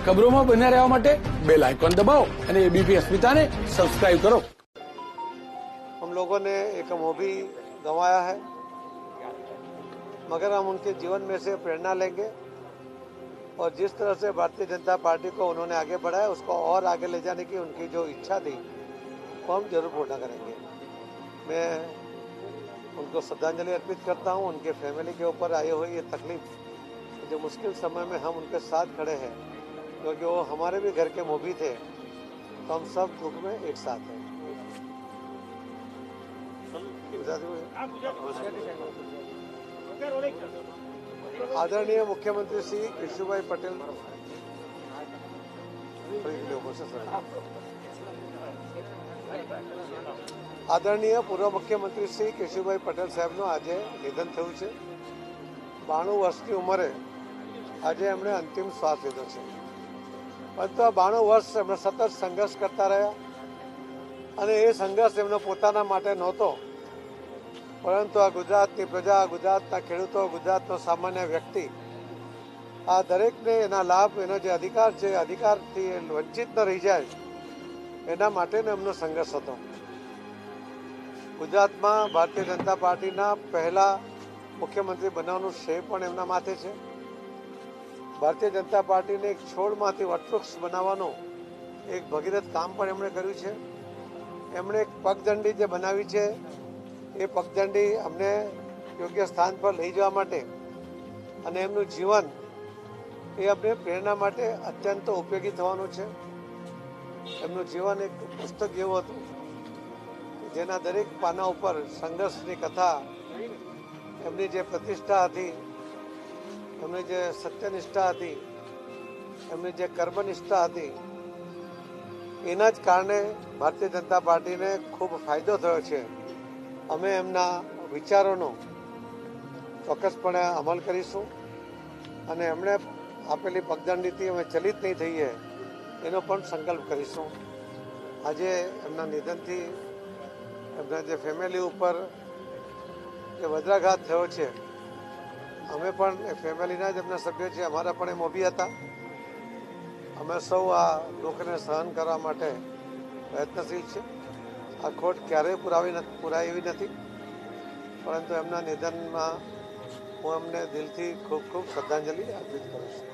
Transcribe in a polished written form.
ખબરોમાં બન્યા રહેવા માટે બેલ આઇકોન દબાવો અને એબીપી અસ્મિતાને સબસ્ક્રાઇબ કરો। हम लोगों ने एक मूवी गंवाया है, मगर हम उनके जीवन में से प्रेरणा लेंगे और जिस तरह से भारतीय जनता पार्टी को उन्होंने आगे बढ़ाया उसको और आगे ले जाने की उनकी जो इच्छा थी वो हम जरूर पूर्ण करेंगे। मैं उनको श्रद्धांजलि अर्पित करता हूँ। उनके फैमिली के ऊपर आई हुई ये तकलीफ, जो मुश्किल समय में हम उनके साथ खड़े हैं, क्योंकि वो हमारे भी घर के मूवी थे, तो हम सब दुख में एक साथ हैं। आदरणीय मुख्यमंत्री श्री केशुभाई पटेल, आदरणीय पूर्व मुख्यमंत्री श्री केशुभाई पटेल साहेबનું આજે નિધન થયું છે। 92 વર્ષની ઉંમરે આજે એમણે અંતિમ શ્વાસ લીધો છે। પરંતુ આ 92 વર્ષ એમણે સતત સંઘર્ષ કરતા રહ્યા અને એ સંઘર્ષ એમનો પોતાના માટે નહોતો, પરંતુ આ ગુજરાતની પ્રજા, ગુજરાતના ખેડૂતો, ગુજરાતનો સામાન્ય વ્યક્તિ, આ દરેકને એના લાભ, એનો જે અધિકાર છે, અધિકારથી વંચિત ન રહી જાય એના માટેનો એમનો સંઘર્ષ હતો। ગુજરાતમાં ભારતીય જનતા પાર્ટીના પહેલા મુખ્યમંત્રી બનવાનું શ્રેય પણ એમના માથે છે। ભારતીય જનતા પાર્ટીને એક છોડમાંથી વટવૃક્ષ બનાવવાનું એક ભગીરથ કામ પણ એમણે કર્યું છે। એમણે એક પગદંડી જે બનાવી છે, એ પગદંડી અમને યોગ્ય સ્થાન પર લઈ જવા માટે અને એમનું જીવન એ અમને પ્રેરણા માટે અત્યંત ઉપયોગી થવાનું છે। એમનું જીવન એક પુસ્તક જેવું હતું, જેના દરેક પાના ઉપર સંઘર્ષની કથા, એમની જે પ્રતિષ્ઠા હતી, એમની જે સત્યનિષ્ઠા હતી, એમની જે કર્મનિષ્ઠા હતી, એના જ કારણે ભારતીય જનતા પાર્ટીને ખૂબ ફાયદો થયો છે। અમે એમના વિચારોનો ચોક્કસપણે અમલ કરીશું અને એમણે આપેલી પગદંડીથી અમે ચલિત નહીં થઈએ એનો પણ સંકલ્પ કરીશું। આજે એમના નિધનથી એમના જે ફેમિલી ઉપર જે વજ્રાઘાત થયો છે, અમે પણ એ ફેમિલીના જ એમના સભ્યો છે, અમારા પણ એ મોભી હતા। અમે સૌ આ દુઃખને સહન કરવા માટે પ્રયત્નશીલ છે। આ ખોટ ક્યારેય પૂરાય એવી નથી, પરંતુ એમના નિધનમાં હું એમને દિલથી ખૂબ ખૂબ શ્રદ્ધાંજલિ અર્પિત કરું છું।